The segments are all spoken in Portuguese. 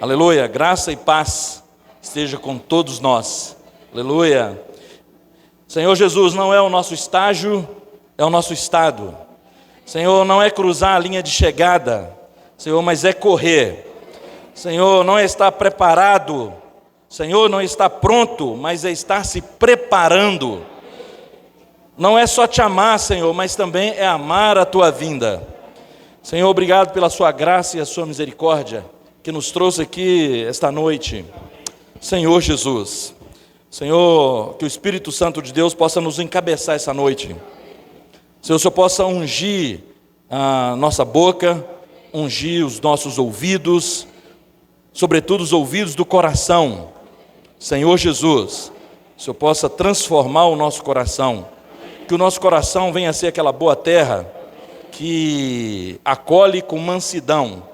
Aleluia, graça e paz esteja com todos nós. Aleluia. Senhor Jesus, não é o nosso estágio, é o nosso estado. Senhor, não é cruzar a linha de chegada, Senhor, mas é correr. Senhor, não é estar preparado, Senhor, não é estar pronto, mas é estar se preparando. Não é só te amar, Senhor, mas também é amar a tua vinda. Senhor, obrigado pela sua graça e a sua misericórdia que nos trouxe aqui esta noite. Senhor Jesus, Senhor, que o Espírito Santo de Deus possa nos encabeçar essa noite. Senhor, o Senhor possa ungir a nossa boca, ungir os nossos ouvidos, sobretudo os ouvidos do coração. Senhor Jesus, o Senhor possa transformar o nosso coração, que o nosso coração venha a ser aquela boa terra que acolhe com mansidão.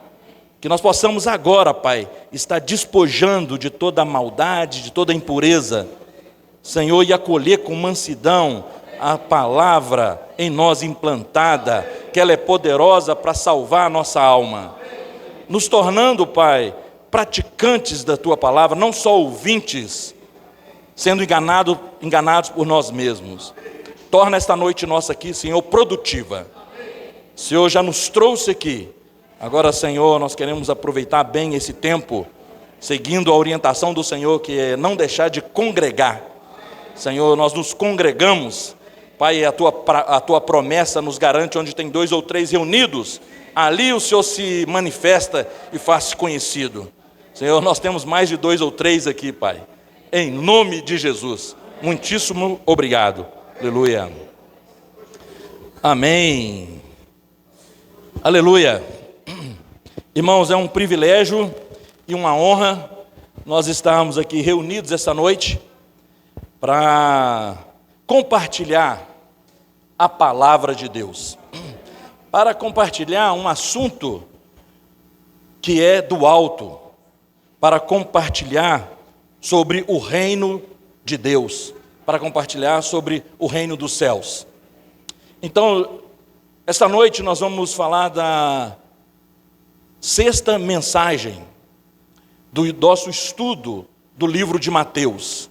Que nós possamos agora, Pai, estar despojando de toda a maldade, de toda a impureza, Senhor, e acolher com mansidão a palavra em nós implantada, que ela é poderosa para salvar a nossa alma. Nos tornando, Pai, praticantes da Tua palavra, não só ouvintes, sendo enganados por nós mesmos. Torna esta noite nossa aqui, Senhor, produtiva. O Senhor já nos trouxe aqui. Agora, Senhor, nós queremos aproveitar bem esse tempo, seguindo a orientação do Senhor, que é não deixar de congregar. Senhor, nós nos congregamos, Pai, a tua promessa nos garante, onde tem 2 ou 3 reunidos, ali o Senhor se manifesta e faz-se conhecido. Senhor, nós temos mais de 2 ou 3 aqui, Pai, em nome de Jesus, muitíssimo obrigado. Aleluia. Amém. Aleluia. Irmãos, é um privilégio e uma honra nós estarmos aqui reunidos essa noite para compartilhar a palavra de Deus, para compartilhar um assunto que é do alto, para compartilhar sobre o reino de Deus, para compartilhar sobre o reino dos céus. Então, esta noite nós vamos falar da 6ª mensagem do nosso estudo do livro de Mateus.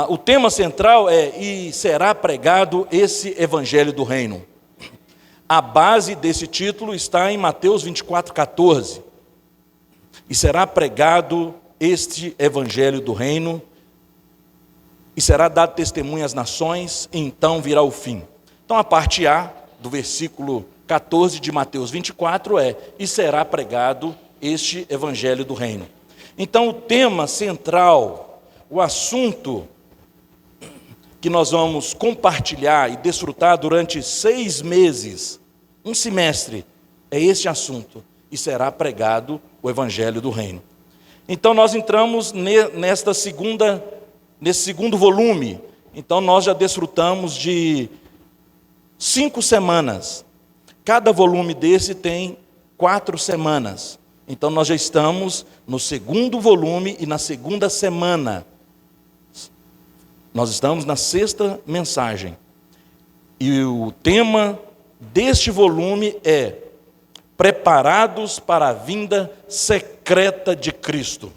O tema central é: e será pregado esse evangelho do reino. A base desse título está em Mateus 24:14. E será pregado este evangelho do reino, e será dado testemunho às nações, e então virá o fim. Então a parte A do versículo 14 de Mateus 24 é: e será pregado este evangelho do reino. Então o tema central, o assunto que nós vamos compartilhar e desfrutar durante 6 meses, um semestre, é este assunto: e será pregado o evangelho do reino. Então nós entramos nesse segundo volume. Então nós já desfrutamos de 5 semanas. Cada volume desse tem 4 semanas. Então nós já estamos no 2º volume e na 2ª semana. Nós estamos na 6ª mensagem. E o tema deste volume é: preparados para a vinda secreta de Cristo.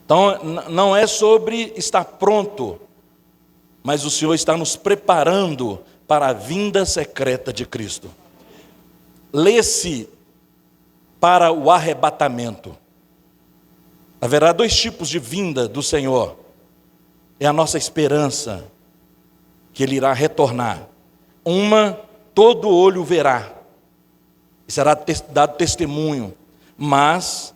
Então não é sobre estar pronto, mas o Senhor está nos preparando para a vinda secreta de Cristo. Lê-se para o arrebatamento. Haverá 2 tipos de vinda do Senhor. É a nossa esperança que Ele irá retornar. Uma, todo olho verá, e será dado testemunho. Mas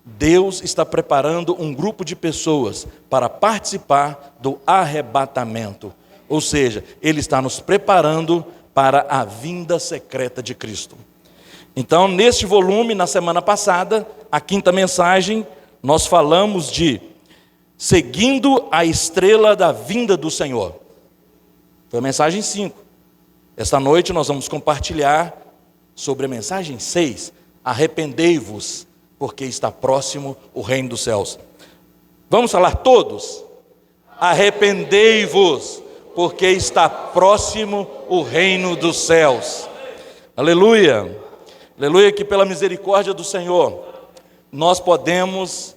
Deus está preparando um grupo de pessoas para participar do arrebatamento. Ou seja, Ele está nos preparando para a vinda secreta de Cristo. Então, neste volume, na semana passada, a 5ª mensagem, nós falamos de seguindo a estrela da vinda do Senhor. Foi a mensagem 5. Esta noite nós vamos compartilhar sobre a mensagem 6. Arrependei-vos, porque está próximo o reino dos céus. Vamos falar todos? Arrependei-vos, porque está próximo o reino dos céus. Aleluia. Aleluia, que pela misericórdia do Senhor, nós podemos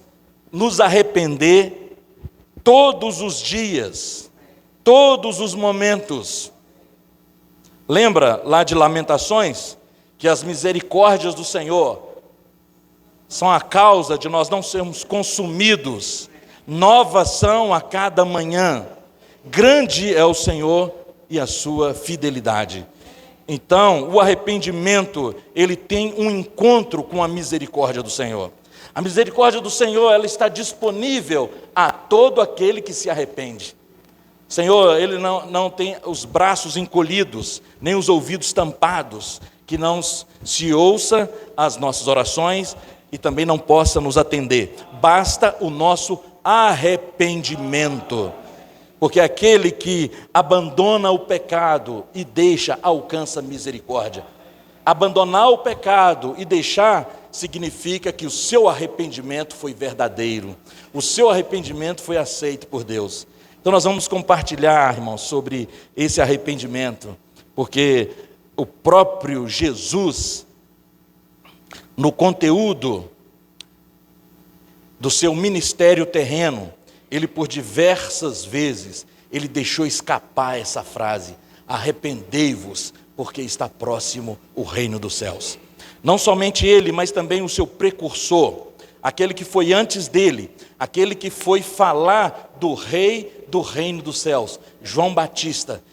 nos arrepender todos os dias, todos os momentos. Lembra lá de Lamentações, que as misericórdias do Senhor são a causa de nós não sermos consumidos, novas são a cada manhã, grande é o Senhor e a sua fidelidade. Então, o arrependimento, ele tem um encontro com a misericórdia do Senhor. A misericórdia do Senhor, ela está disponível a todo aquele que se arrepende. O Senhor, ele não tem os braços encolhidos, nem os ouvidos tampados, que não se ouça as nossas orações e também não possa nos atender. Basta o nosso arrependimento. Porque aquele que abandona o pecado e deixa, alcança misericórdia. Abandonar o pecado e deixar significa que o seu arrependimento foi verdadeiro. O seu arrependimento foi aceito por Deus. Então nós vamos compartilhar, irmãos, sobre esse arrependimento. Porque o próprio Jesus, no conteúdo do seu ministério terreno, ele por diversas vezes, ele deixou escapar essa frase: arrependei-vos, porque está próximo o reino dos céus. Não somente ele, mas também o seu precursor, aquele que foi antes dele, aquele que foi falar do rei do reino dos céus, João Batista.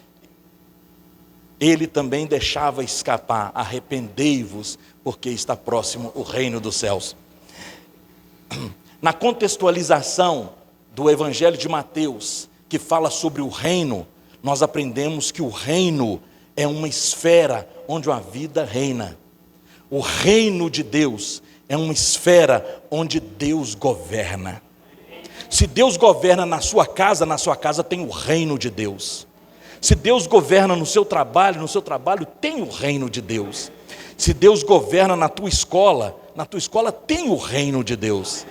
Ele também deixava escapar: arrependei-vos, porque está próximo o reino dos céus. Na contextualização do Evangelho de Mateus, que fala sobre o reino, nós aprendemos que o reino é uma esfera onde a vida reina. O reino de Deus é uma esfera onde Deus governa. Se Deus governa na sua casa tem o reino de Deus. Se Deus governa no seu trabalho tem o reino de Deus. Se Deus governa na tua escola tem o reino de Deus.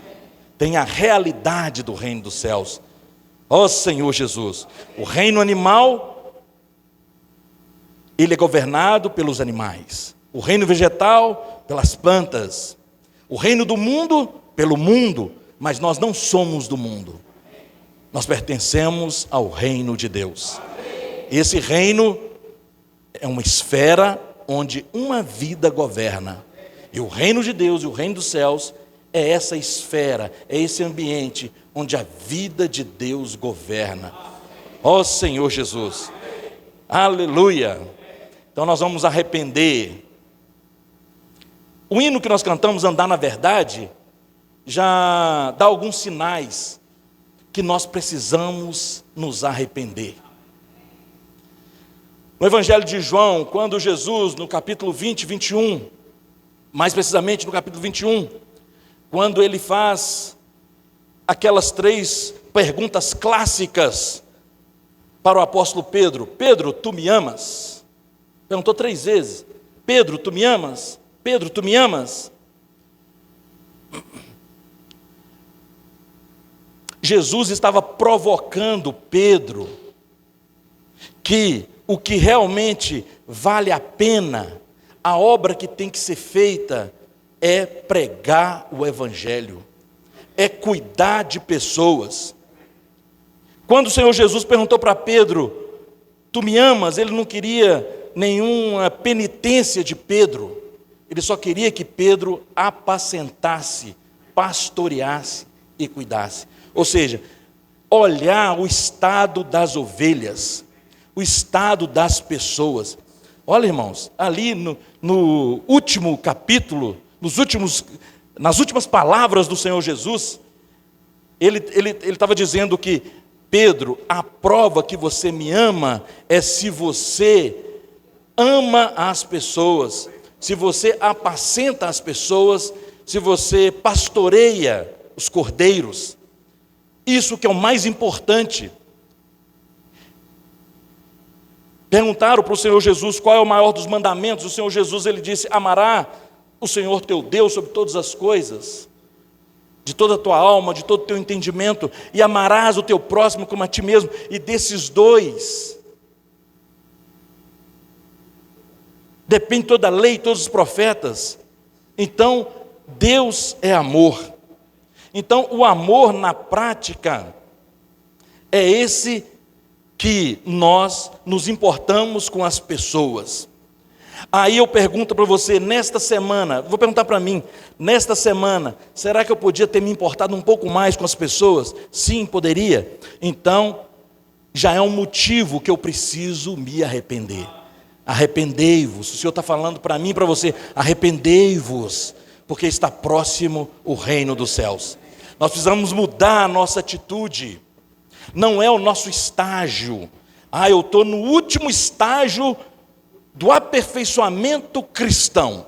Tem a realidade do reino dos céus. Ó Senhor Jesus, o reino animal, ele é governado pelos animais. O reino vegetal, pelas plantas. O reino do mundo, pelo mundo. Mas nós não somos do mundo. Nós pertencemos ao reino de Deus. Esse reino é uma esfera onde uma vida governa. E o reino de Deus e o reino dos céus é essa esfera, é esse ambiente onde a vida de Deus governa. Ó Senhor Jesus, aleluia. Então nós vamos arrepender. O hino que nós cantamos, Andar na Verdade, já dá alguns sinais que nós precisamos nos arrepender. No Evangelho de João, quando Jesus, no capítulo 20, 21, mais precisamente no capítulo 21, quando ele faz aquelas 3 perguntas clássicas para o apóstolo Pedro: Pedro, tu me amas? Perguntou 3 vezes: Pedro, tu me amas? Pedro, tu me amas? Jesus estava provocando Pedro que o que realmente vale a pena, a obra que tem que ser feita, é pregar o Evangelho, é cuidar de pessoas. Quando o Senhor Jesus perguntou para Pedro: tu me amas? Ele não queria nenhuma penitência de Pedro, ele só queria que Pedro apacentasse, pastoreasse e cuidasse. Ou seja, olhar o estado das ovelhas, o estado das pessoas. Olha, irmãos, ali no último capítulo, nas últimas palavras do Senhor Jesus, ele estava dizendo que: Pedro, a prova que você me ama é se você ama as pessoas, se você apacenta as pessoas, se você pastoreia os cordeiros. Isso que é o mais importante. Perguntaram para o Senhor Jesus qual é o maior dos mandamentos. O Senhor Jesus, ele disse: amará o Senhor teu Deus sobre todas as coisas, de toda a tua alma, de todo o teu entendimento, e amarás o teu próximo como a ti mesmo. E desses 2 depende toda a lei, todos os profetas. Então, Deus é amor. Então, o amor na prática é esse que nós nos importamos com as pessoas. Aí eu pergunto para você, nesta semana, vou perguntar para mim, nesta semana, será que eu podia ter me importado um pouco mais com as pessoas? Sim, poderia. Então, já é um motivo que eu preciso me arrepender. Arrependei-vos. O Senhor está falando para mim e para você, arrependei-vos, porque está próximo o reino dos céus. Nós precisamos mudar a nossa atitude. Não é o nosso estágio. Eu estou no último estágio do aperfeiçoamento cristão.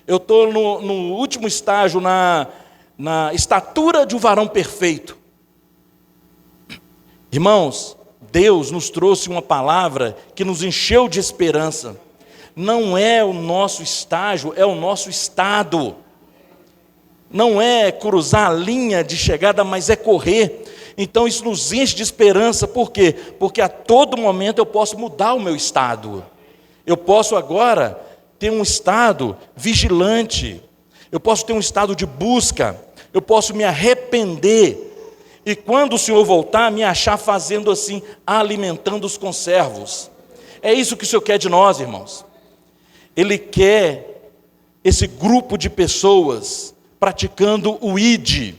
Eu estou no último estágio, na estatura de um varão perfeito. Irmãos, Deus nos trouxe uma palavra que nos encheu de esperança. Não é o nosso estágio, é o nosso estado. Não é cruzar a linha de chegada, mas é correr. Então isso nos enche de esperança. Por quê? Porque a todo momento eu posso mudar o meu estado. Eu posso agora ter um estado vigilante. Eu posso ter um estado de busca. Eu posso me arrepender. E quando o Senhor voltar, me achar fazendo assim, alimentando os conservos. É isso que o Senhor quer de nós, irmãos. Ele quer esse grupo de pessoas praticando o ID.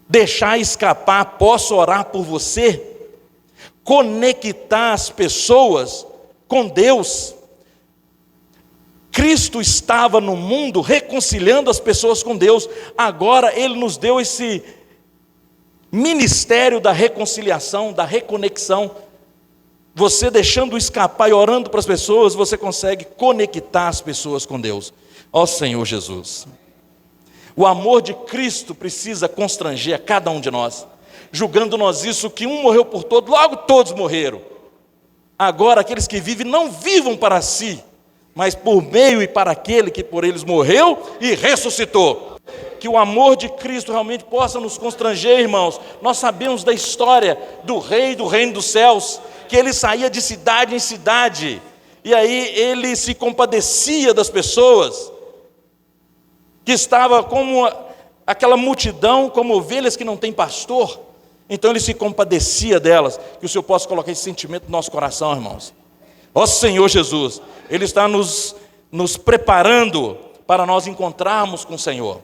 Deixar escapar, posso orar por você? Conectar as pessoas com Deus. Cristo estava no mundo reconciliando as pessoas com Deus. Agora Ele nos deu esse ministério da reconciliação, da reconexão. Você deixando escapar e orando para as pessoas, você consegue conectar as pessoas com Deus. Ó Senhor Jesus. O amor de Cristo precisa constranger a cada um de nós, julgando nós isso, que um morreu por todos, logo todos morreram. Agora aqueles que vivem, não vivam para si, mas por meio e para aquele que por eles morreu e ressuscitou. Que o amor de Cristo realmente possa nos constranger, irmãos. Nós sabemos da história do rei do reino dos céus, que ele saía de cidade em cidade, e aí ele se compadecia das pessoas, que estava como aquela multidão, como ovelhas que não têm pastor. Então ele se compadecia delas. Que o Senhor possa colocar esse sentimento no nosso coração, irmãos. Ó Senhor Jesus, Ele está nos preparando para nós encontrarmos com o Senhor.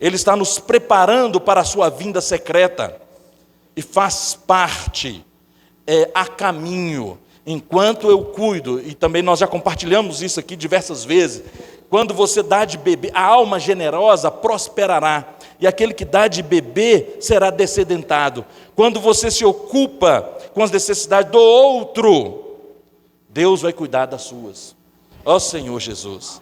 Ele está nos preparando para a sua vinda secreta. E faz parte, a caminho. Enquanto eu cuido, e também nós já compartilhamos isso aqui diversas vezes, quando você dá de beber, a alma generosa prosperará, e aquele que dá de beber será descedentado. Quando você se ocupa com as necessidades do outro, Deus vai cuidar das suas. Ó Senhor Jesus.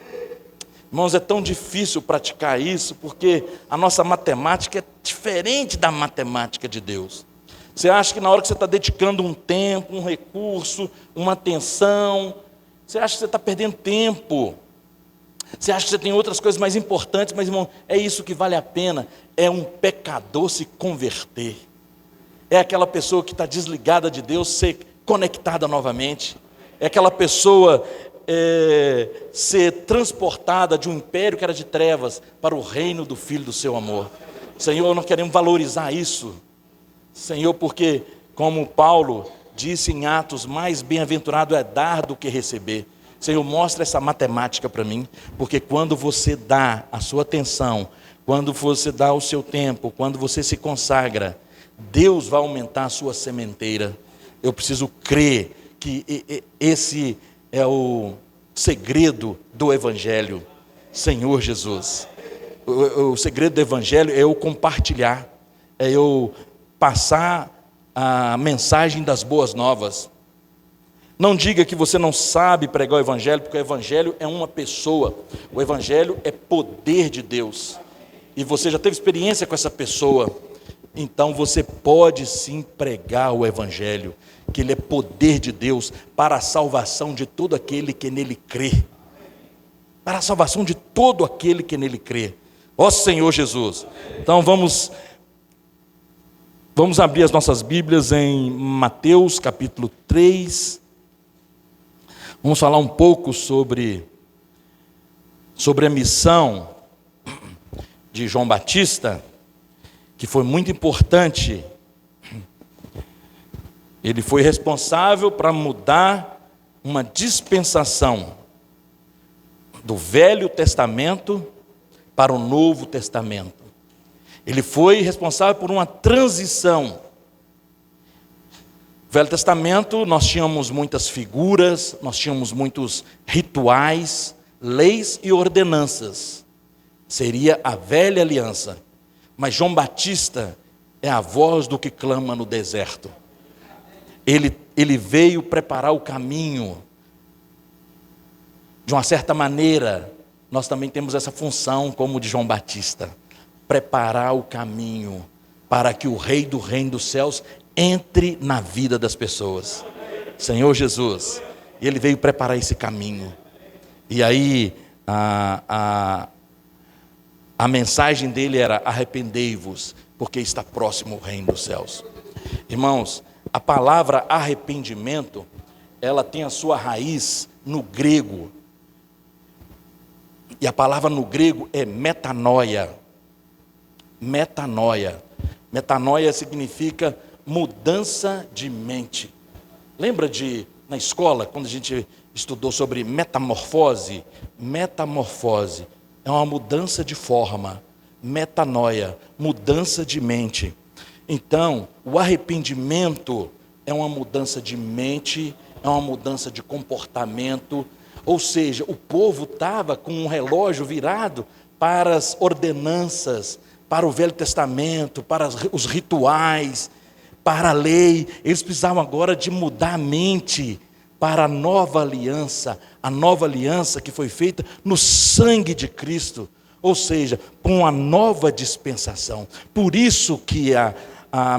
Irmãos, é tão difícil praticar isso, porque a nossa matemática é diferente da matemática de Deus. Você acha que na hora que você está dedicando um tempo, um recurso, uma atenção, você acha que você está perdendo tempo. Você acha que você tem outras coisas mais importantes, mas, irmão, é isso que vale a pena. É um pecador se converter. É aquela pessoa que está desligada de Deus ser conectada novamente. É aquela pessoa ser transportada de um império que era de trevas para o reino do Filho do seu amor. Senhor, nós queremos valorizar isso. Senhor, porque, como Paulo disse em Atos, mais bem-aventurado é dar do que receber. Senhor, mostra essa matemática para mim, porque quando você dá a sua atenção, quando você dá o seu tempo, quando você se consagra, Deus vai aumentar a sua sementeira. Eu preciso crer que esse é o segredo do Evangelho. Senhor Jesus, o segredo do Evangelho é eu compartilhar, é eu passar a mensagem das boas novas. Não diga que você não sabe pregar o Evangelho, porque o Evangelho é uma pessoa. O Evangelho é poder de Deus. E você já teve experiência com essa pessoa. Então você pode sim pregar o Evangelho, que ele é poder de Deus para a salvação de todo aquele que nele crê. Para a salvação de todo aquele que nele crê. Ó Senhor Jesus. Então vamos abrir as nossas Bíblias em Mateus capítulo 3. Vamos falar um pouco sobre a missão de João Batista, que foi muito importante. Ele foi responsável para mudar uma dispensação do Velho Testamento para o Novo Testamento. Ele foi responsável por uma transição. No Velho Testamento nós tínhamos muitas figuras, nós tínhamos muitos rituais, leis e ordenanças. Seria a velha aliança. Mas João Batista é a voz do que clama no deserto. Ele veio preparar o caminho. De uma certa maneira, nós também temos essa função como de João Batista. Preparar o caminho para que o Rei do Reino dos Céus entre na vida das pessoas. Senhor Jesus. E Ele veio preparar esse caminho. E aí, a mensagem dele era: arrependei-vos, porque está próximo o Reino dos Céus. Irmãos, a palavra arrependimento, ela tem a sua raiz no grego. E a palavra no grego é metanoia. Metanoia. Metanoia significa mudança de mente. Lembra na escola, quando a gente estudou sobre metamorfose? Metamorfose é uma mudança de forma. Metanoia, mudança de mente. Então, o arrependimento é uma mudança de mente, é uma mudança de comportamento. Ou seja, o povo estava com um relógio virado para as ordenanças, para o Velho Testamento, para os rituais, para a lei. Eles precisavam agora de mudar a mente para a nova aliança que foi feita no sangue de Cristo. Ou seja, para uma nova dispensação. Por isso que a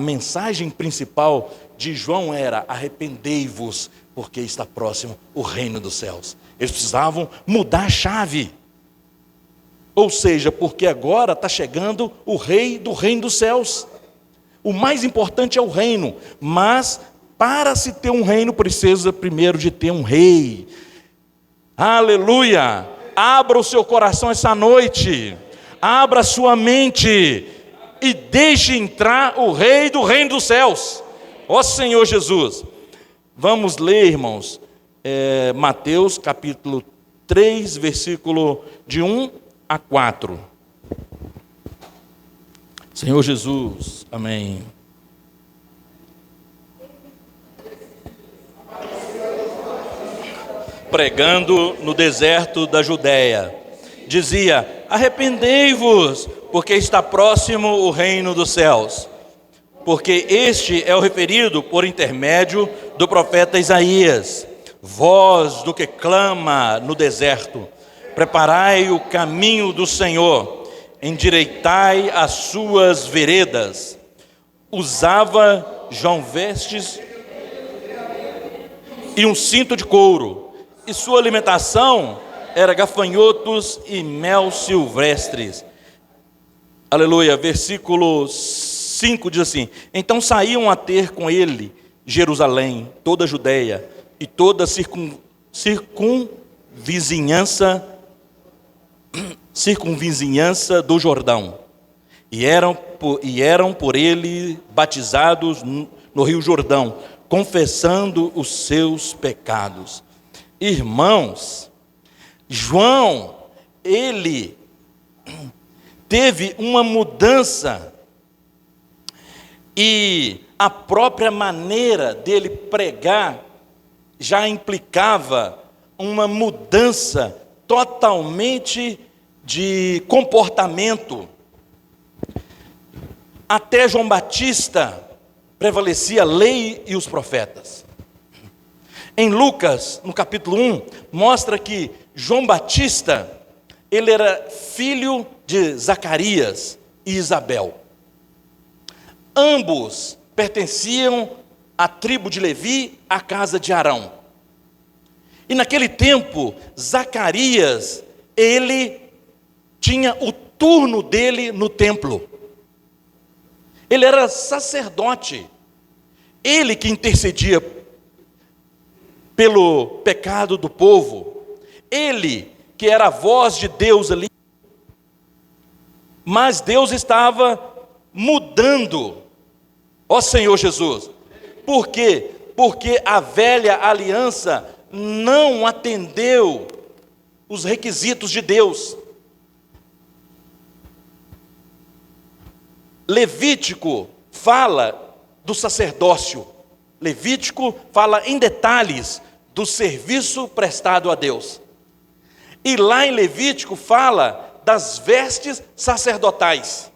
mensagem principal de João era: arrependei-vos, porque está próximo o reino dos céus. Eles precisavam mudar a chave. Ou seja, porque agora está chegando o rei do reino dos céus. O mais importante é o reino, mas para se ter um reino precisa primeiro de ter um rei. Aleluia! Abra o seu coração essa noite, abra a sua mente e deixe entrar o rei do reino dos céus. Ó Senhor Jesus. Vamos ler, irmãos, Mateus capítulo 3, versículo de 1 a 4. Senhor Jesus, amém. Pregando no deserto da Judéia, dizia: arrependei-vos, porque está próximo o reino dos céus. Porque este é o referido por intermédio do profeta Isaías: voz do que clama no deserto, preparai o caminho do Senhor, endireitai as suas veredas. Usava João vestes e um cinto de couro, e sua alimentação era gafanhotos e mel silvestres. Aleluia. Versículo 5 diz assim: então saíam a ter com ele Jerusalém, toda a Judéia e toda a circunvizinhança do Jordão, e eram por ele batizados no rio Jordão, confessando os seus pecados. Irmãos, João, ele teve uma mudança, e a própria maneira dele pregar já implicava uma mudança totalmente de comportamento. Até João Batista prevalecia a lei e os profetas. Em Lucas, no capítulo 1, mostra que João Batista, ele era filho de Zacarias e Isabel. Ambos pertenciam à tribo de Levi, à casa de Arão. E naquele tempo, Zacarias, ele tinha o turno dele no templo. Ele era sacerdote. Ele que intercedia pelo pecado do povo. Ele que era a voz de Deus ali. Mas Deus estava mudando, ó Senhor Jesus. Por quê? Porque a velha aliança não atendeu os requisitos de Deus. Levítico fala do sacerdócio. Levítico fala em detalhes do serviço prestado a Deus. E lá em Levítico fala das vestes sacerdotais.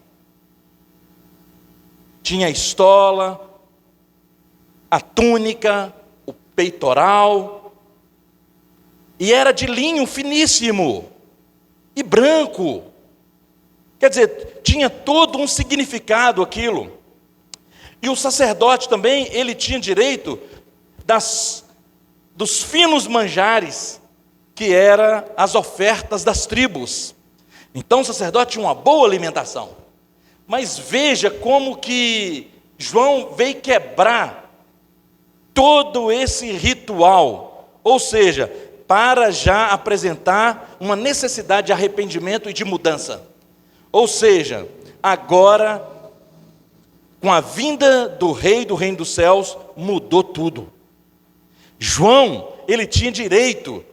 Tinha a estola, a túnica, o peitoral, e era de linho finíssimo e branco. Quer dizer, tinha todo um significado aquilo. E o sacerdote também, ele tinha direito dos finos manjares, que eram as ofertas das tribos. Então o sacerdote tinha uma boa alimentação. Mas veja como que João veio quebrar todo esse ritual, ou seja, para já apresentar uma necessidade de arrependimento e de mudança. Ou seja, agora, com a vinda do reino dos céus, mudou tudo. João, ele tinha direito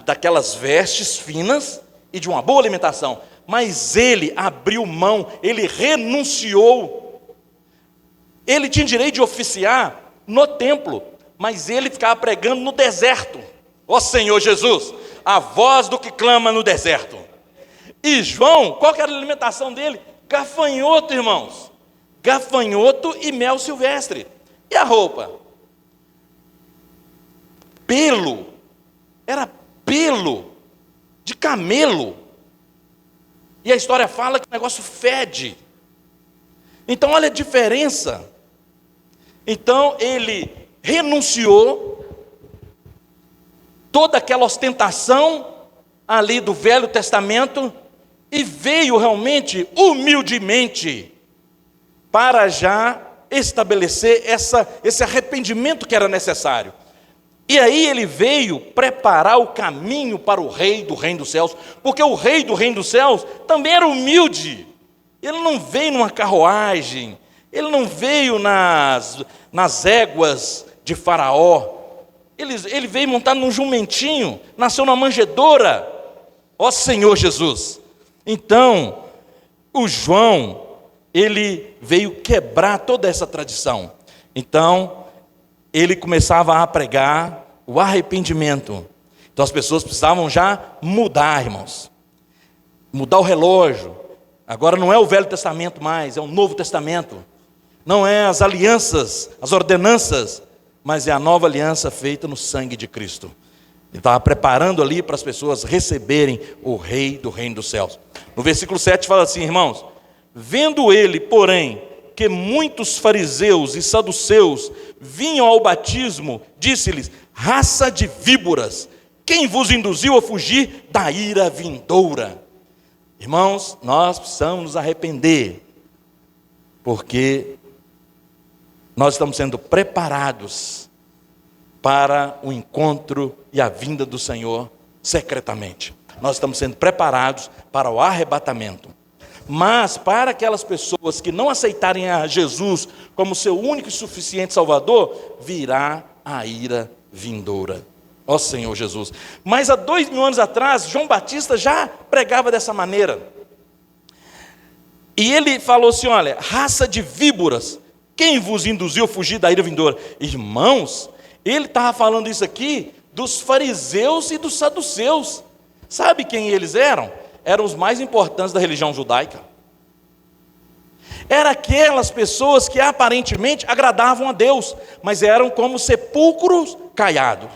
daquelas vestes finas e de uma boa alimentação, mas ele abriu mão, ele renunciou. Ele tinha direito de oficiar no templo, mas ele ficava pregando no deserto. Ó Senhor Jesus, a voz do que clama no deserto. E João, qual que era a alimentação dele? Gafanhoto, irmãos. Gafanhoto e mel silvestre. E a roupa? Pelo. Era pelo de camelo. E a história fala que o negócio fede. Então olha a diferença. Então ele renunciou toda aquela ostentação ali do Velho Testamento e veio realmente humildemente para já estabelecer esse arrependimento que era necessário. E aí ele veio preparar o caminho para o rei do reino dos céus, porque o rei do reino dos céus também era humilde. Ele não veio numa carruagem, ele não veio nas éguas de Faraó, ele veio montado num jumentinho, nasceu na manjedoura, ó Senhor Jesus. Então, o João, ele veio quebrar toda essa tradição. Então, ele começava a pregar o arrependimento. Então as pessoas precisavam já mudar, irmãos. Mudar o relógio. Agora não é o Velho Testamento mais, é o Novo Testamento. Não é as alianças, as ordenanças, mas é a nova aliança feita no sangue de Cristo. Ele estava preparando ali para as pessoas receberem o Rei do Reino dos Céus. No versículo 7 fala assim, irmãos: vendo ele, porém, que muitos fariseus e saduceus vinham ao batismo, disse-lhes: raça de víboras, quem vos induziu a fugir da ira vindoura? Irmãos, nós precisamos nos arrepender, porque nós estamos sendo preparados para o encontro e a vinda do Senhor secretamente. Nós estamos sendo preparados para o arrebatamento. Mas para aquelas pessoas que não aceitarem a Jesus como seu único e suficiente Salvador, virá a ira vindoura. Ó Senhor Jesus. Mas há 2000 anos atrás, João Batista já pregava dessa maneira. E ele falou assim, olha, raça de víboras, quem vos induziu a fugir da ira vindoura? Irmãos, ele estava falando isso aqui dos fariseus e dos saduceus. Sabe quem eles eram? Eram os mais importantes da religião judaica. Eram aquelas pessoas que aparentemente agradavam a Deus, mas eram como sepulcros caiados,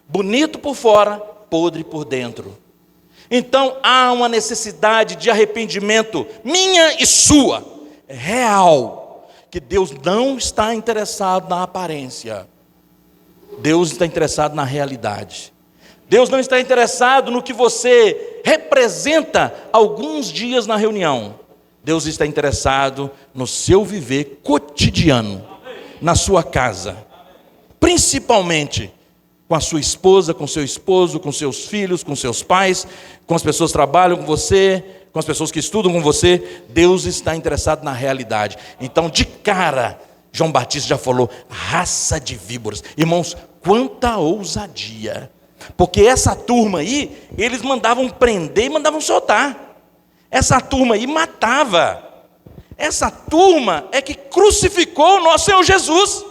bonito por fora, podre por dentro. Então há uma necessidade de arrependimento minha e sua, real, que Deus não está interessado na aparência. Deus está interessado na realidade. Deus não está interessado no que você representa alguns dias na reunião. Deus está interessado no seu viver cotidiano, na sua casa, principalmente com a sua esposa, com seu esposo, com seus filhos, com seus pais, com as pessoas que trabalham com você, com as pessoas que estudam com você, Deus está interessado na realidade. Então, de cara, João Batista já falou, raça de víboras. Irmãos, quanta ousadia. Porque essa turma aí, eles mandavam prender e mandavam soltar. Essa turma aí matava. Essa turma é que crucificou o nosso Senhor Jesus.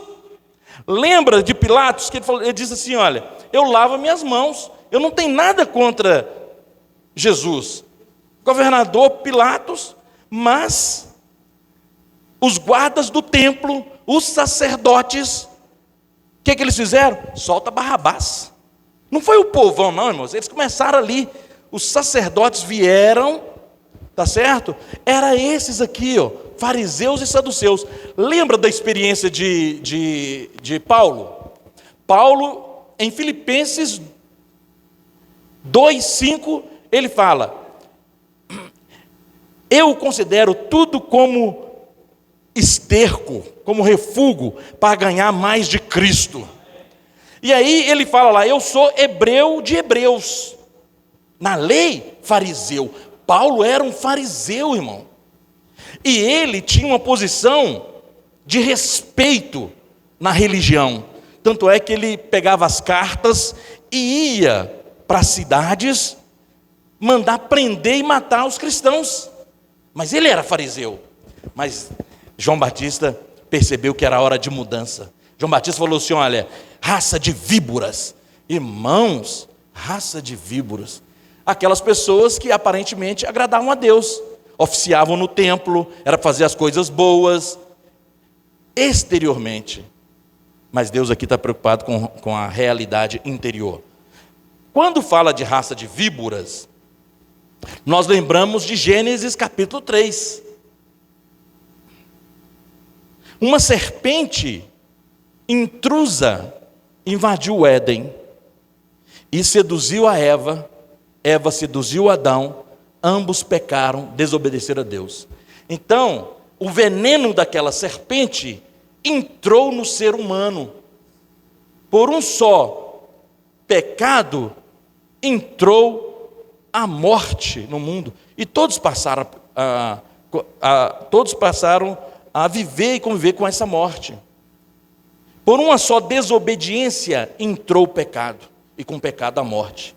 Lembra de Pilatos, que ele disse assim, olha, eu lavo minhas mãos, eu não tenho nada contra Jesus. Governador Pilatos, mas os guardas do templo, os sacerdotes, o que eles fizeram? Solta Barrabás. Não foi o povão não, irmãos, eles começaram ali, os sacerdotes vieram, tá certo? Era esses aqui, ó, fariseus e saduceus. Lembra da experiência de Paulo? Paulo, em Filipenses 2:5, ele fala, eu considero tudo como esterco, como refúgio, para ganhar mais de Cristo. E aí ele fala lá, eu sou hebreu de hebreus, na lei fariseu. Paulo era um fariseu, irmão, e ele tinha uma posição de respeito na religião, tanto é que ele pegava as cartas e ia para as cidades, mandar prender e matar os cristãos, mas ele era fariseu. Mas João Batista percebeu que era hora de mudança. João Batista falou assim, olha, raça de víboras, irmãos, raça de víboras, aquelas pessoas que aparentemente agradavam a Deus, oficiavam no templo, era fazer as coisas boas, exteriormente, mas Deus aqui está preocupado com a realidade interior. Quando fala de raça de víboras, nós lembramos de Gênesis capítulo 3, uma serpente intrusa invadiu o Éden e seduziu a Eva, Eva seduziu Adão, ambos pecaram, desobedeceram a Deus. Então, o veneno daquela serpente entrou no ser humano. Por um só pecado, entrou a morte no mundo. E todos passaram a viver e conviver com essa morte. Por uma só desobediência, entrou o pecado, e com o pecado a morte.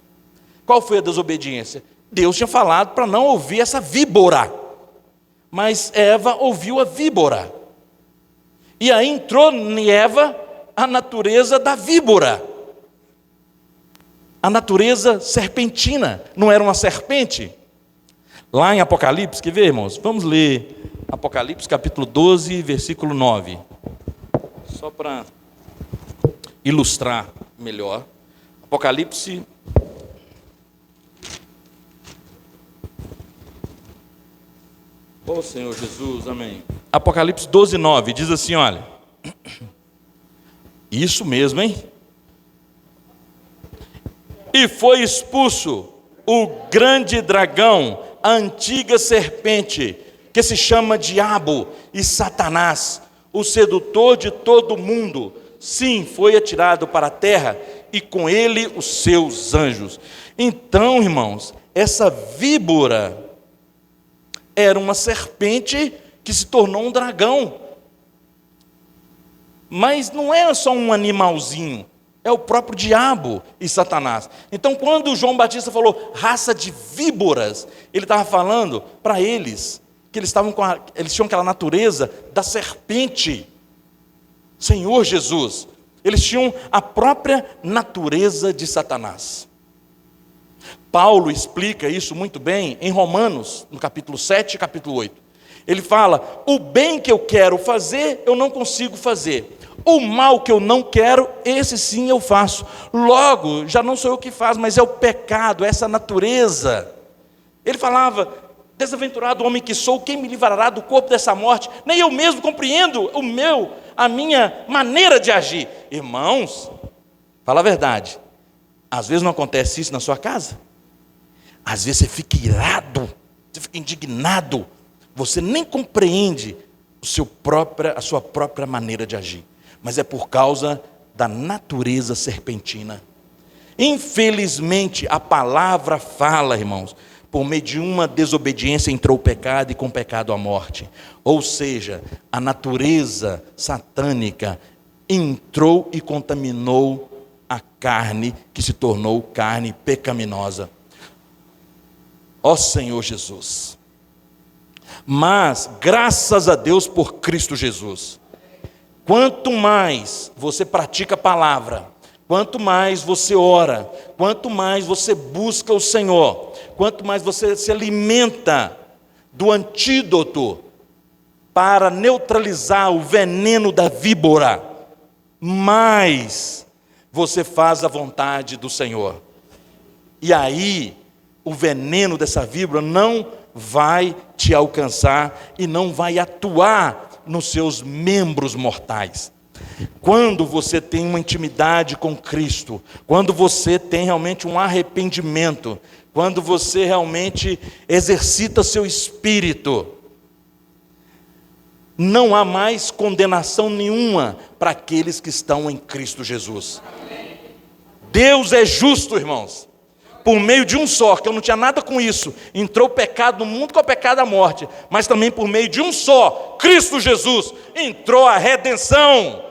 Qual foi a desobediência? Deus tinha falado para não ouvir essa víbora, mas Eva ouviu a víbora, e aí entrou em Eva a natureza da víbora, a natureza serpentina. Não era uma serpente? Lá em Apocalipse, quer ver, irmãos? Vamos ler Apocalipse capítulo 12, versículo 9, só para ilustrar melhor. Apocalipse Ó Senhor Jesus, amém. Apocalipse 12, 9, diz assim, olha, isso mesmo, hein? E foi expulso o grande dragão, a antiga serpente, que se chama Diabo e Satanás, o sedutor de todo mundo. Sim, foi atirado para a terra, e com ele os seus anjos. Então, irmãos, essa víbora era uma serpente que se tornou um dragão. Mas não é só um animalzinho, é o próprio diabo e Satanás. Então, quando João Batista falou raça de víboras, ele estava falando para eles que eles tinham aquela natureza da serpente. Senhor Jesus, eles tinham a própria natureza de Satanás. Paulo explica isso muito bem em Romanos, no capítulo 7 e capítulo 8. Ele fala, o bem que eu quero fazer, eu não consigo fazer. O mal que eu não quero, esse sim eu faço. Logo, já não sou eu que faço, mas é o pecado, essa natureza. Ele falava, desaventurado homem que sou, quem me livrará do corpo dessa morte? Nem eu mesmo compreendo a minha maneira de agir. Irmãos, fala a verdade, às vezes não acontece isso na sua casa? Às vezes você fica irado, você fica indignado, você nem compreende a sua própria maneira de agir, mas é por causa da natureza serpentina. Infelizmente, a palavra fala, irmãos, Por meio de uma desobediência entrou o pecado, e com o pecado a morte. Ou seja, a natureza satânica entrou e contaminou a carne, que se tornou carne pecaminosa. Ó Senhor Jesus. Mas, graças a Deus por Cristo Jesus, quanto mais você pratica a palavra, quanto mais você ora, quanto mais você busca o Senhor, quanto mais você se alimenta do antídoto para neutralizar o veneno da víbora, mais você faz a vontade do Senhor. E aí, o veneno dessa víbora não vai te alcançar e não vai atuar nos seus membros mortais. Quando você tem uma intimidade com Cristo, quando você tem realmente um arrependimento, quando você realmente exercita seu espírito, não há mais condenação nenhuma para aqueles que estão em Cristo Jesus. Deus é justo, irmãos. Por meio de um só, que eu não tinha nada com isso, entrou o pecado no mundo, com o pecado a morte, mas também por meio de um só, Cristo Jesus, entrou a redenção.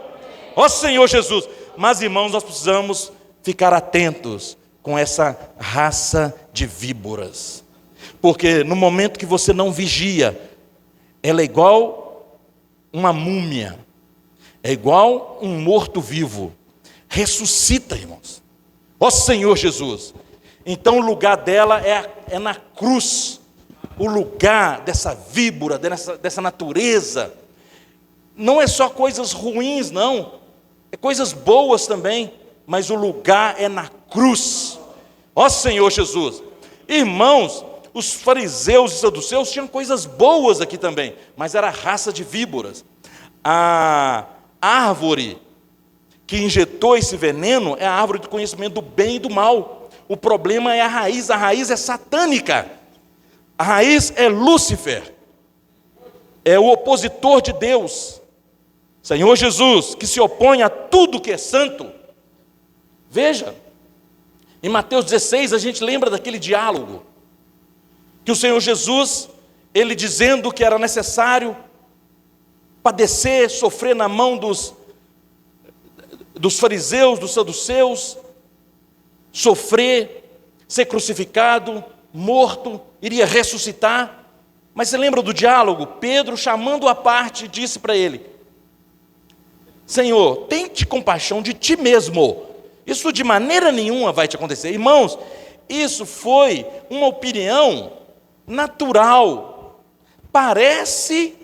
Ó Senhor Jesus. Mas, irmãos, nós precisamos ficar atentos com essa raça de víboras, porque no momento que você não vigia, ela é igual uma múmia, é igual um morto-vivo, ressuscita, irmãos. Ó Senhor Jesus. Então o lugar dela é na cruz. O lugar dessa víbora, dessa natureza, não é só coisas ruins, não. É coisas boas também. Mas o lugar é na cruz. Ó Senhor Jesus. Irmãos, os fariseus e saduceus tinham coisas boas aqui também, mas era a raça de víboras. A árvore que injetou esse veneno é a árvore do conhecimento do bem e do mal. O problema é a raiz é satânica, a raiz é Lúcifer, é o opositor de Deus, Senhor Jesus, que se opõe a tudo que é santo. Veja, em Mateus 16 a gente lembra daquele diálogo, que o Senhor Jesus, ele dizendo que era necessário padecer, sofrer na mão dos fariseus, dos saduceus, sofrer, ser crucificado, morto, iria ressuscitar. Mas você lembra do diálogo? Pedro, chamando-o à parte, disse para ele: Senhor, tente compaixão de ti mesmo, isso de maneira nenhuma vai te acontecer. Irmãos, isso foi uma opinião natural, parece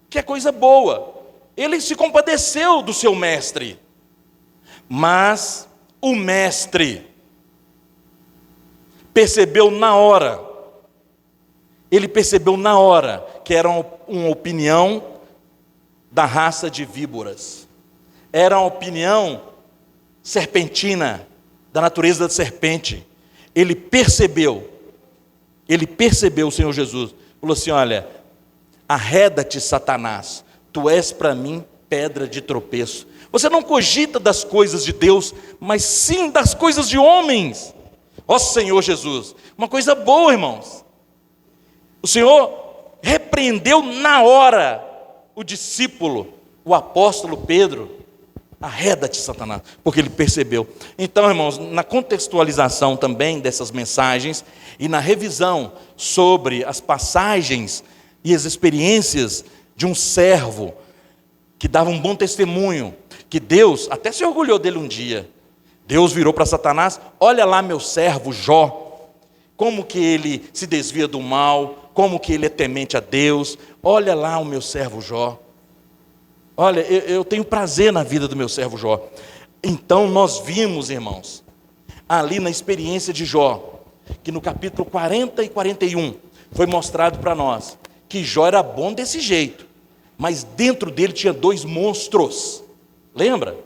que é coisa boa. Ele se compadeceu do seu mestre, mas o mestre percebeu na hora, ele percebeu na hora que era uma opinião da raça de víboras, era uma opinião serpentina, da natureza da serpente. Ele percebeu, o Senhor Jesus, falou assim: olha, arreda-te, Satanás, tu és para mim pedra de tropeço. Você não cogita das coisas de Deus, mas sim das coisas de homens. Ó Senhor Jesus, uma coisa boa, irmãos. O Senhor repreendeu na hora o discípulo, o apóstolo Pedro. Arreda-te, Satanás, porque ele percebeu. Então, irmãos, na contextualização também dessas mensagens e na revisão sobre as passagens e as experiências de um servo que dava um bom testemunho, que Deus até se orgulhou dele um dia. Deus virou para Satanás: olha lá meu servo Jó, como que ele se desvia do mal, como que ele é temente a Deus. Olha lá o meu servo Jó. Olha, eu tenho prazer na vida do meu servo Jó. Então nós vimos, irmãos, ali na experiência de Jó, que no capítulo 40 e 41 foi mostrado para nós que Jó era bom desse jeito, mas dentro dele tinha dois monstros. Lembra?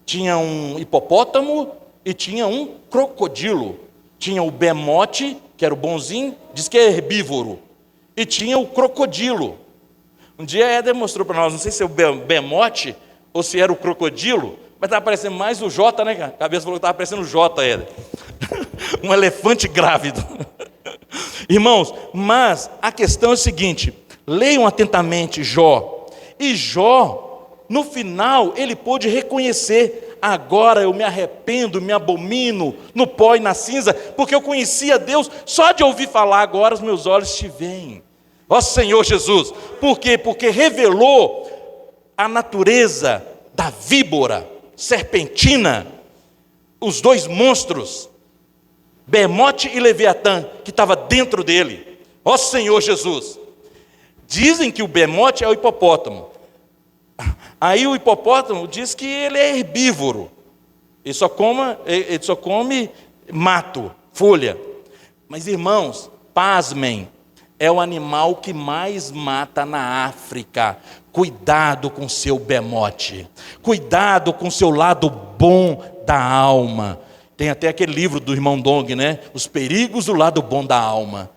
Tinha um hipopótamo e tinha um crocodilo. Tinha o bemote, que era o bonzinho, diz que é herbívoro, e tinha o crocodilo. Um dia a Éder mostrou para nós, não sei se é o bemote ou se era o crocodilo, mas estava parecendo mais o Jota, né? A cabeça falou que estava parecendo o Jota, Éder. Um elefante grávido. Irmãos, mas a questão é a seguinte: leiam atentamente Jó. E Jó, no final, ele pôde reconhecer: agora eu me arrependo, me abomino no pó e na cinza, porque eu conhecia Deus só de ouvir falar, agora os meus olhos te veem. Ó Senhor Jesus, por quê? Porque revelou a natureza da víbora, serpentina, os dois monstros, Bemote e Leviatã, que estava dentro dele. Ó Senhor Jesus. Dizem que o Bemote é o hipopótamo. Aí o hipopótamo diz que ele é herbívoro. Ele só come mato, folha. Mas irmãos, pasmem, é o animal que mais mata na África. Cuidado com seu Bemote. Cuidado com seu lado bom da alma. Tem até aquele livro do irmão Dong, né? Os perigos do lado bom da alma.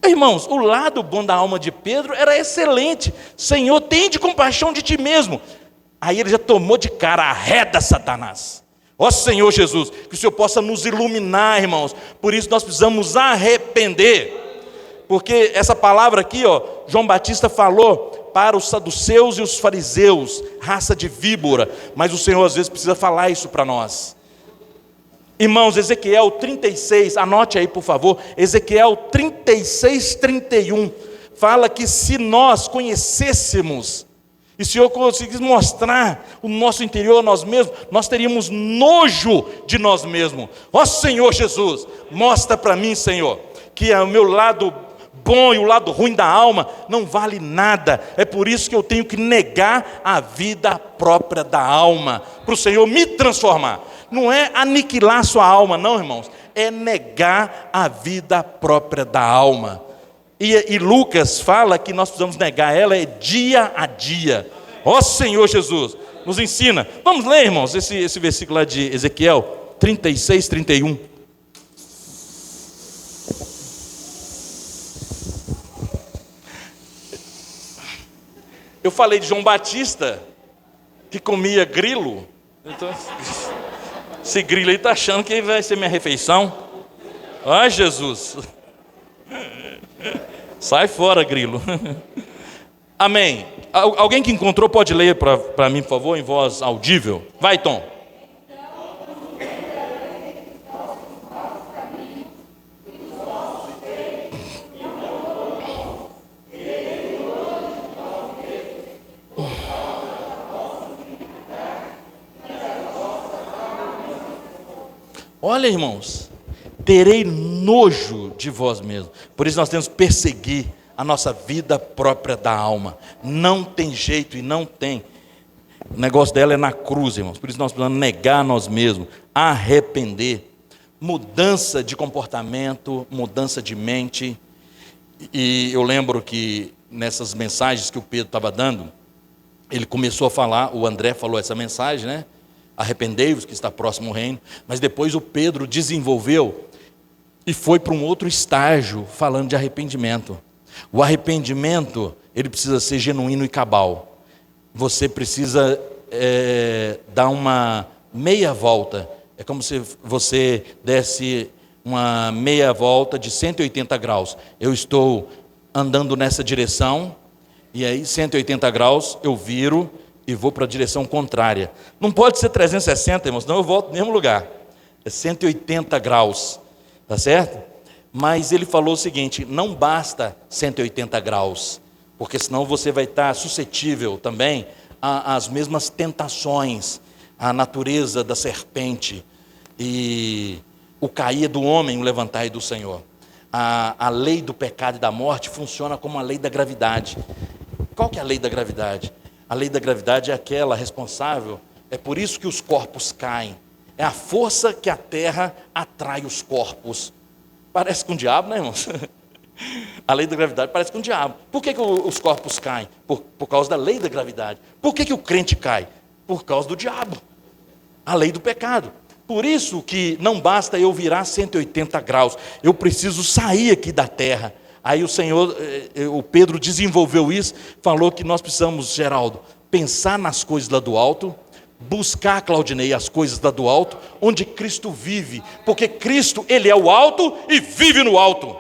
Irmãos, o lado bom da alma de Pedro era excelente. Senhor, tende compaixão de ti mesmo. Aí ele já tomou de cara: arreda, Satanás. Ó Senhor Jesus, que o Senhor possa nos iluminar, irmãos. Por isso nós precisamos arrepender. Porque essa palavra aqui, ó, João Batista falou para os saduceus e os fariseus, raça de víbora. Mas o Senhor às vezes precisa falar isso para nós. Irmãos, Ezequiel 36, anote aí por favor, Ezequiel 36, 31, fala que se nós conhecêssemos, e se eu conseguisse mostrar o nosso interior a nós mesmos, nós teríamos nojo de nós mesmos. Ó Senhor Jesus, mostra para mim, Senhor, que o meu lado bom e o lado ruim da alma não vale nada. É por isso que eu tenho que negar a vida própria da alma, para o Senhor me transformar. Não é aniquilar sua alma, não, irmãos. É negar a vida própria da alma. E Lucas fala que nós precisamos negar ela dia a dia. Ó Senhor Jesus, nos ensina. Vamos ler, irmãos, esse versículo lá de Ezequiel 36, 31. Eu falei de João Batista, que comia grilo. Então, esse grilo aí está achando que vai ser minha refeição. Ai, Jesus. Sai fora, grilo. Amém. Alguém que encontrou pode ler para mim, por favor, em voz audível. Vai, Tom. Olha, irmãos, terei nojo de vós mesmos. Por isso nós temos que perseguir a nossa vida própria da alma. Não tem jeito e não tem. O negócio dela é na cruz, irmãos. Por isso nós precisamos negar a nós mesmos, arrepender. Mudança de comportamento, mudança de mente. E eu lembro que nessas mensagens que o Pedro estava dando, ele começou a falar, o André falou essa mensagem, né? Arrependei-vos que está próximo o reino. Mas depois o Pedro desenvolveu e foi para um outro estágio falando de arrependimento. O arrependimento, ele precisa ser genuíno e cabal. Você precisa dar uma meia volta. É como se você desse uma meia volta de 180 graus. Eu estou andando nessa direção e aí 180 graus eu viro e vou para a direção contrária. Não pode ser 360, irmãos, senão eu volto no mesmo lugar. É 180 graus, tá certo? Mas ele falou o seguinte: não basta 180 graus, porque senão você vai estar suscetível também às mesmas tentações, à natureza da serpente, e o cair do homem, o levantar do Senhor. A lei do pecado e da morte funciona como a lei da gravidade. Qual que é a lei da gravidade? A lei da gravidade é aquela responsável, é por isso que os corpos caem. É a força que a terra atrai os corpos. Parece com o diabo, né, irmãos? A lei da gravidade parece com o diabo. Por que os corpos caem? Por causa da lei da gravidade. Por que o crente cai? Por causa do diabo. A lei do pecado. Por isso que não basta eu virar 180 graus. Eu preciso sair aqui da terra. Aí o Pedro desenvolveu isso, falou que nós precisamos, Geraldo, pensar nas coisas lá do alto, buscar, Claudinei, as coisas lá do alto, onde Cristo vive, porque Cristo, Ele é o alto e vive no alto.